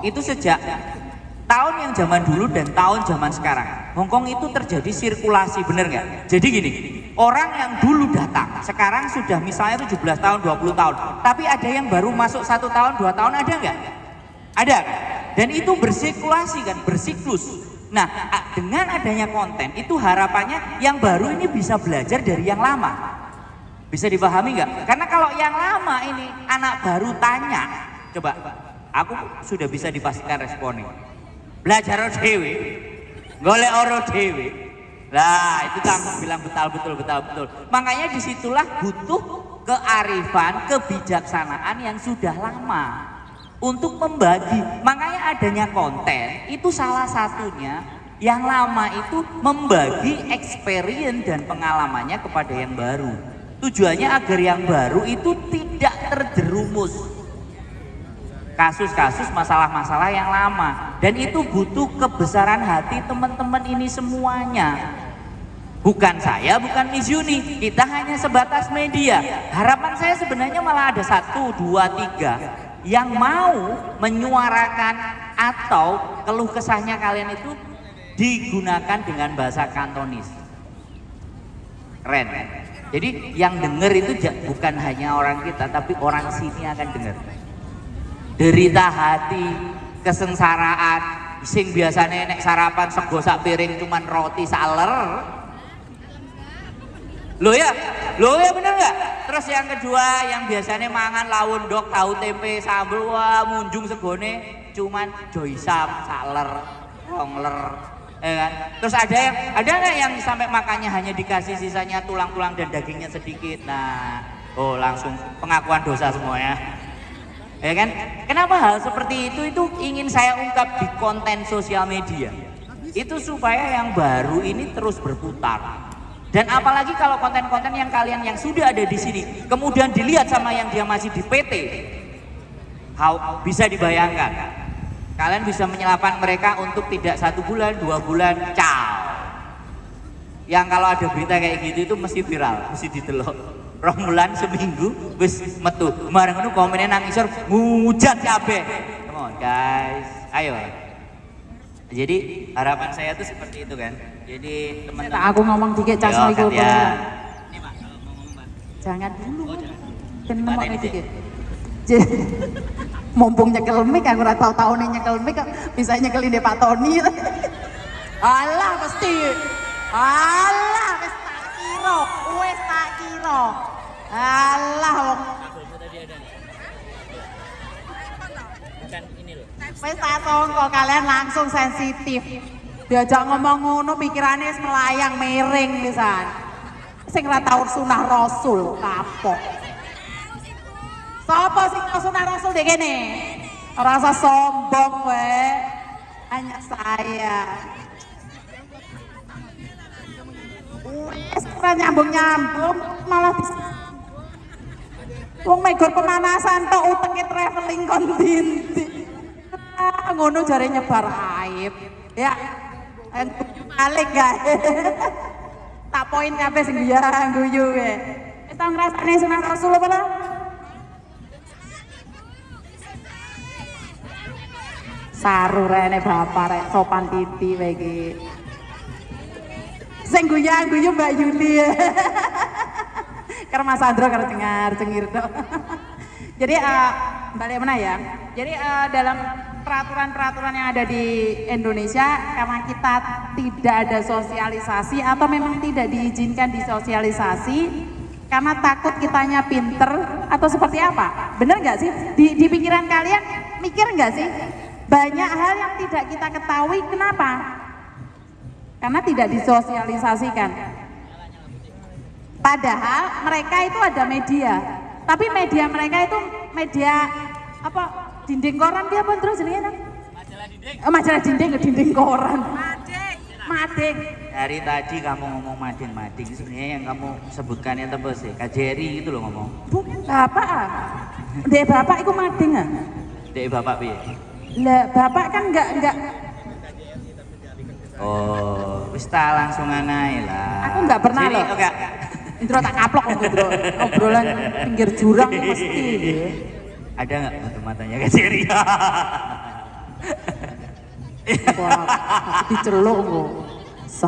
itu sejak tahun yang zaman dulu dan tahun zaman sekarang, Hong Kong itu terjadi sirkulasi, bener nggak? Jadi gini, orang yang dulu datang sekarang sudah misalnya 17 tahun 20 tahun, tapi ada yang baru masuk 1 tahun 2 tahun, ada nggak? Ada kan? Dan itu bersirkulasi kan, bersiklus. Nah, dengan adanya konten itu harapannya yang baru ini bisa belajar dari yang lama. Bisa dipahami nggak? Karena kalau yang lama ini anak baru tanya, coba aku sudah bisa dipastikan responnya. Belajar dewe, golek oro dewe. Lah itu langsung bilang betul. Makanya disitulah butuh kearifan, kebijaksanaan yang sudah lama untuk membagi. Makanya adanya konten itu salah satunya yang lama itu membagi experience dan pengalamannya kepada yang baru. Tujuannya agar yang baru itu tidak terjerumus kasus-kasus masalah-masalah yang lama, dan itu butuh kebesaran hati teman-teman ini semuanya. Bukan saya, bukan Miss Yuni, kita hanya sebatas media. Harapan saya sebenarnya malah ada 1, 2, 3 yang mau menyuarakan atau keluh kesahnya kalian itu digunakan dengan bahasa Kantonis. Keren kan? Jadi yang denger itu bukan hanya orang kita, tapi orang sini akan dengar. Derita hati, kesengsaraan, sing biasanya nek sarapan sego sak piring cuman roti saler. Loh ya bener nggak? Terus yang kedua yang biasanya mangan lawon dok, tahu tempe, sambel, wah munjung segone cuman joisam, saler, rongler, kan? Terus ada nggak yang sampai makannya hanya dikasih sisanya tulang-tulang dan dagingnya sedikit? Nah, langsung pengakuan dosa semuanya. Ya kan? Kenapa hal seperti itu ingin saya ungkap di konten sosial media. Itu supaya yang baru ini terus berputar. Dan apalagi kalau konten-konten yang kalian yang sudah ada di sini kemudian dilihat sama yang dia masih di PT. Bisa dibayangkan. Kalian bisa menyelapan mereka untuk tidak 1 bulan, 2 bulan, ciao. Yang kalau ada berita kayak gitu itu mesti viral, mesti ditelok. Romulan seminggu wis metu. Kemarin itu komennya nang isor ngujat kabeh. Come on guys, ayo. Jadi harapan saya tuh seperti itu kan. Jadi teman-teman. Aku ngomong dikit cas iku. Ini Mak, kalau ngomong Mbak. Jangan dulu. Kenapa dikit. Mumpung nyekel mic, aku ora tau nih nyekel mic bisa nyekelin deh Pak Tony. Alah pasti. Alah wis tak kira. Alah Bukan ini loh. wis tak sangka kalian langsung sensitif. Diajak ngomong ngono pikirane wis melayang miring pisan. Sing ora tau sunah Rasul kapok. Sapa sing sunah Rasul dek kene? Rasa sombong kowe. Hanya saya. Wes ora nyambung malah wong megor pemanasan tok uteke traveling kon dinti. Ngono jare nyebar aib. Ya. Balik gae. Tak poin kabeh sing guyu kowe. Wis tau ngrasane sunah Rasul apa lah? Saru rene bapak rek sopan titi kowe iki. Sing guyu Mbak Yuli. Karena Mas Andro karena cengir dong. Jadi balik mana ya? Jadi dalam peraturan-peraturan yang ada di Indonesia, karena kita tidak ada sosialisasi atau memang tidak diizinkan disosialisasi karena takut kitanya pinter atau seperti apa? Bener nggak sih? Di pikiran kalian mikir nggak sih? Banyak hal yang tidak kita ketahui, kenapa? Karena tidak disosialisasikan. Padahal mereka itu ada media, tapi media mereka itu media apa? Dinding koran dia apa terus ini? Majalah dinding. Majalah dinding koran. Mading. Dari tadi kamu ngomong mading, sebenarnya yang kamu sebutkan itu apa sih? Kajeri gitu loh ngomong. Bukan bapak. Dek bapak itu mading ah. Dek bapak piye? Lah bapak kan enggak. Oh, wis ta langsung anae lah. Aku enggak pernah loh. Enggak. Indro tak kaplok Indro. Obrolan pinggir jurang mesti. Ada enggak foto matanya Kajeri? Wah, diceluk kok.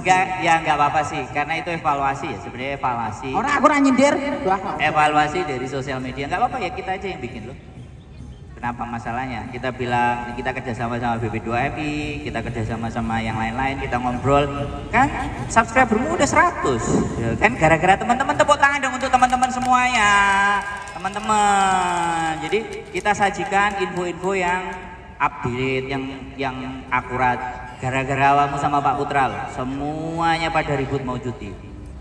Enggak apa-apa sih, karena itu evaluasi ya, sebenarnya evaluasi. Orang aku ora nyindir. Wah, Evaluasi dari sosial media, nggak apa-apa ya, kita aja yang bikin loh. Kenapa masalahnya? Kita bilang kita kerjasama sama BP2MI, kita kerjasama sama yang lain-lain, kita ngobrol, kan subscribermu udah 100, ya kan? Gara-gara teman-teman, tepuk tangan dong untuk teman-teman semuanya, teman-teman. Jadi kita sajikan info-info yang update, yang akurat. Gara-gara awakmu sama Pak Putra loh, semuanya pada ribut mau cuti.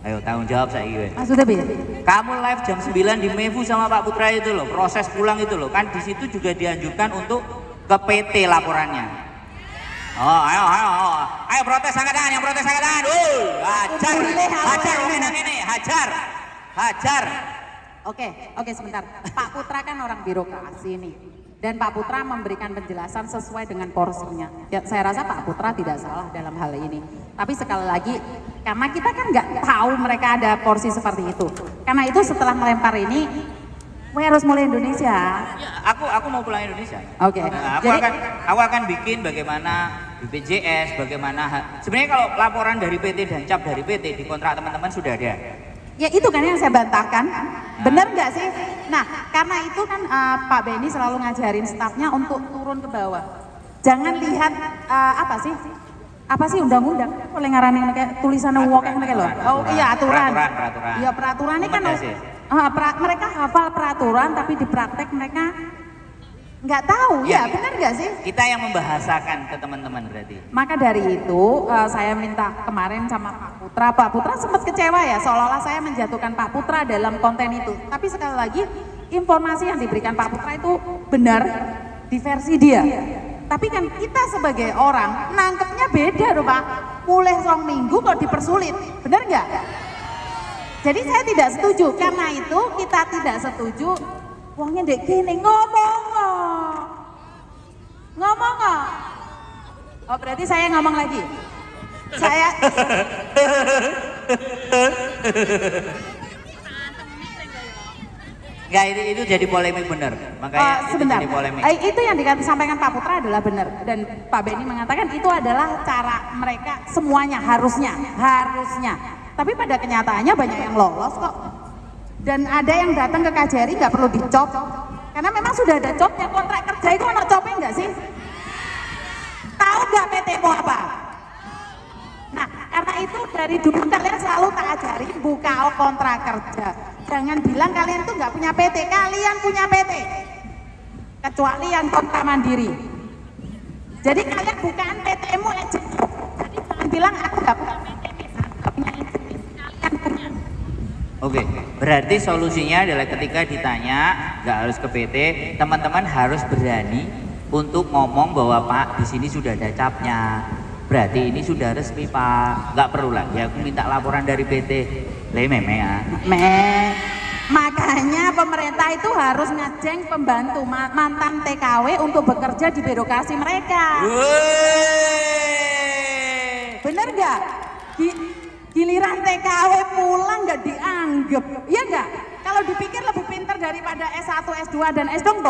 Ayo tanggung jawab saya gue. maksudnya Bi? Kamu live jam 9 di Mevu sama Pak Putra itu loh, proses pulang itu loh, kan di situ juga dianjurkan untuk ke PT laporannya. Oh, ayo protes angkat tangan, yang protes angkat tangan. Hajar ini, hajar. Oke, sebentar. Pak Putra kan orang birokrasi nih. Dan Pak Putra memberikan penjelasan sesuai dengan porsinya. Ya, saya rasa Pak Putra tidak salah dalam hal ini. Tapi sekali lagi, karena kita kan nggak tahu mereka ada porsi seperti itu. Karena itu setelah melempar ini, gue harus mulai Indonesia. Ya, aku mau pulang Indonesia. Oke. Nah, Jadi aku akan bikin bagaimana BPJS, bagaimana sebenarnya kalau laporan dari PT dan cap dari PT di kontrak teman-teman sudah ada. ya itu kan yang saya bantahkan, benar nggak sih? Nah, karena itu kan Pak Benny selalu ngajarin stafnya untuk turun ke bawah. Jangan lihat apa sih undang-undang? Oleh ngarani kayak tulisan wok yang loh. Oh iya aturan. Iya peraturan ini kan mereka hafal peraturan tapi di praktek mereka nggak tahu. Ya benar nggak sih? Kita yang membahasakan ke teman-teman berarti. Maka dari itu saya minta kemarin sama Pak Putra sempat kecewa ya, seolah-olah saya menjatuhkan Pak Putra dalam konten itu. Tapi sekali lagi informasi yang diberikan Pak Putra itu benar di versi dia. Tapi kan kita sebagai orang nangkepnya beda loh Pak. Mulai song minggu kok dipersulit, benar nggak? Jadi saya tidak setuju, karena itu kita tidak setuju. Wongnya dek gini ngomong. Oh berarti saya ngomong lagi. Saya Enggak, itu jadi polemik benar. Makanya sebentar. itu jadi polemik. Itu yang disampaikan Pak Putra adalah benar, dan Pak Benny mengatakan itu adalah cara mereka semuanya harusnya. Tapi pada kenyataannya banyak yang lolos kok. Dan ada yang datang ke KJRI nggak perlu dicop, karena memang sudah ada copnya. Kontrak kerja itu ada copnya nggak sih? Tahu nggak PT mau apa? Nah, karena itu dari dulu kalian selalu tak ajarin buka kontrak kerja. Jangan bilang kalian tuh nggak punya PT, kalian punya PT. Kecuali yang kontrak mandiri. Jadi kalian bukaan PT-mu aja. Jadi jangan bilang aku nggak punya PT, nggak punya instruksi, kalian punya. Oke, berarti solusinya adalah ketika ditanya nggak harus ke PT, teman-teman harus berani untuk ngomong bahwa Pak di sini sudah ada capnya. Berarti ini sudah resmi Pak, nggak perlu lagi aku minta laporan dari PT. Meme ya. Makanya pemerintah itu harus ngajeng pembantu mantan TKW untuk bekerja di birokrasi mereka. Bener nggak? Giliran TKW pulang nggak dianggap, iya nggak? Kalau dipikir lebih pintar daripada S1, S2 dan S dong.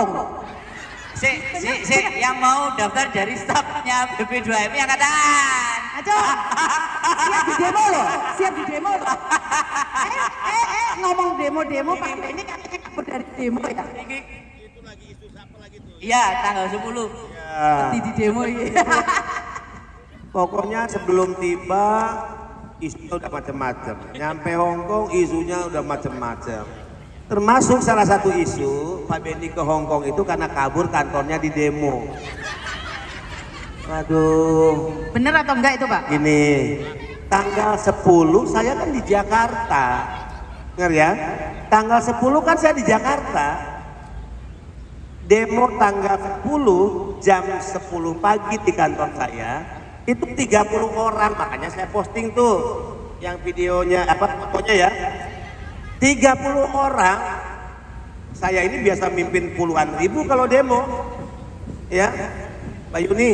Yang mau daftar dari stafnya BP2MI angkat tangan. Ayo, siap di demo loh. Ngomong demo Pak Benny katanya kabur dari demo ya. Itu lagi isu apa lagi tuh? Iya, tanggal 10. Di demo ya. Pokoknya sebelum tiba isunya udah macam-macam. Nyampe Hongkong isunya udah macam-macam. Termasuk salah satu isu Pak Benny ke Hongkong itu karena kabur kantornya di demo. Aduh. Bener atau enggak itu Pak? Gini, tanggal 10 saya kan di Jakarta. Ngerti ya? Tanggal 10 kan saya di Jakarta. Demo tanggal 10 jam 10 pagi di kantor saya. Itu 30 orang, makanya saya posting tuh yang videonya fotonya ya. 30 orang. Saya ini biasa mimpin puluhan ribu kalau demo. Ya. Pak Yuni.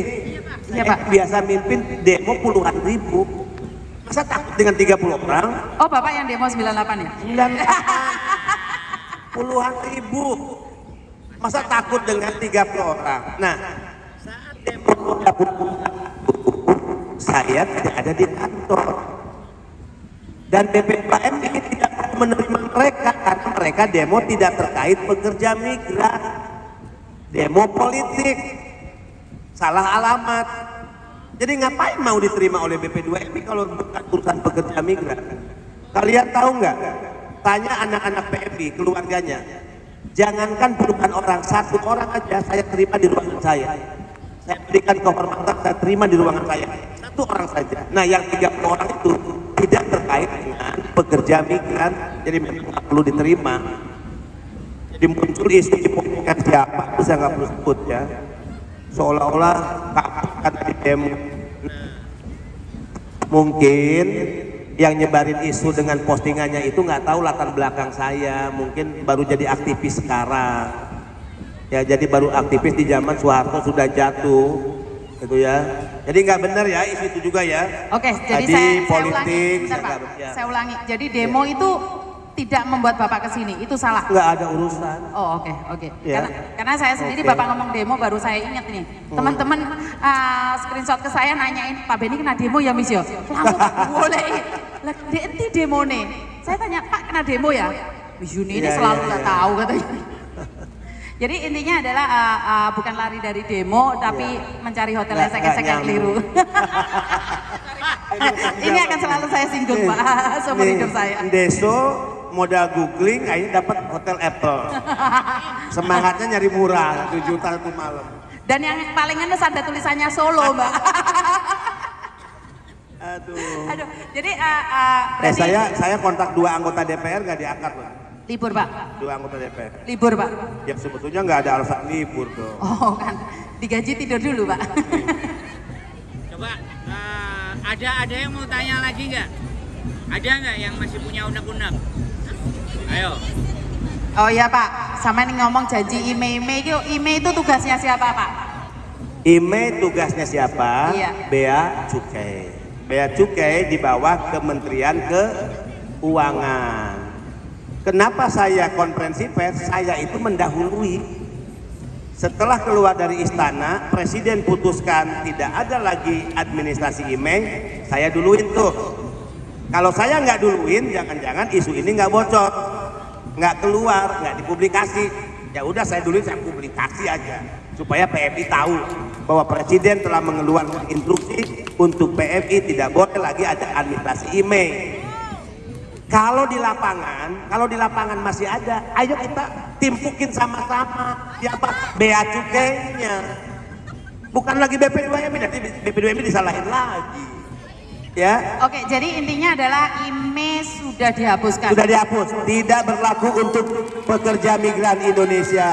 Iya, Pak. Biasa mimpin demo puluhan ribu. Masa takut dengan 30 orang? Oh, Bapak yang demo 98 ya? 98. Puluhan ribu. Masa takut dengan 30 orang? Nah, saat demo 30 saya tidak ada di kantor. Dan BPKM ini tidak menerima mereka karena mereka demo tidak terkait pekerja migran. Demo politik, salah alamat. Jadi ngapain mau diterima oleh BP2MI kalau bukan urusan pekerja migran? Kalian tahu nggak? Tanya anak-anak PMI, keluarganya. Jangankan puluhan orang, satu orang aja saya terima di ruangan saya. Saya berikan kehormatan, saya terima di ruangan saya. Satu orang saja. Nah, yang 30 orang itu tidak terkait dengan pekerja migran, jadi memang nggak perlu diterima. Jadi muncul isu hipokrikan siapa, itu saya nggak perlu sebut ya. Seolah-olah akan di demo. Mungkin yang nyebarin isu dengan postingannya itu nggak tahu latar belakang saya, mungkin baru jadi aktivis sekarang. Ya, jadi baru aktivis di zaman Soeharto sudah jatuh, gitu ya. Jadi nggak benar ya isu itu juga ya. Oke, jadi Tadi saya politik, ulangi, bentar, Pak. ya. Saya ulangi. Jadi demo itu tidak membuat Bapak kesini, itu salah. Nggak ada urusan. Oh oke. Ya. Karena saya sendiri Oke. Bapak ngomong demo baru saya ingat nih. Teman-teman screenshot ke saya nanyain, Pak Benny kena demo ya Miss yo? Langsung boleh. Lah enti demo nih. Saya tanya, Pak kena demo ya? Miss Yuni ini Iya, selalu iya, nggak iya. tahu katanya. Jadi intinya adalah bukan lari dari demo tapi mencari hotel Nggak esek-esek yang nyambung. keliru. Ini akan selalu saya singgung Pak, seumur hidup saya. Deso modal googling akhirnya dapat hotel Apple. Semangatnya nyari murah, 7 juta itu malam. Dan yang paling ngenes ada tulisannya Solo Mbak. Aduh. Jadi Saya kontak 2 anggota DPR nggak diangkat loh. libur Pak, 2 anggota DPR. libur Pak. Ya sebetulnya nggak ada alasan libur dong. Oh kan, digaji tidur dulu Pak. Coba ada yang mau tanya lagi nggak? Ada nggak yang masih punya unek-unek? Ayo. Oh iya Pak, sama ini ngomong janji IMEI itu tugasnya siapa Pak? IMEI tugasnya siapa? Iya. Bea Cukai. Bea Cukai di bawah Kementerian Keuangan. Kenapa saya konferensi pers? Saya itu mendahului. Setelah keluar dari istana, Presiden putuskan tidak ada lagi administrasi IMEI, saya duluin tuh. Kalau saya nggak duluin, jangan-jangan isu ini nggak bocor, nggak keluar, nggak dipublikasi. Ya udah saya duluin, saya publikasi aja supaya PMI tahu bahwa Presiden telah mengeluarkan instruksi untuk PMI tidak boleh lagi ada administrasi IMEI. Kalau di lapangan masih ada, ayo kita timpukin sama-sama siapa bea cukainya. Bukan lagi BP2MI, nanti BP2MI disalahin lagi. Ya. Oke, jadi intinya adalah IMEI sudah dihapuskan. Sudah dihapus, tidak berlaku untuk pekerja migran Indonesia.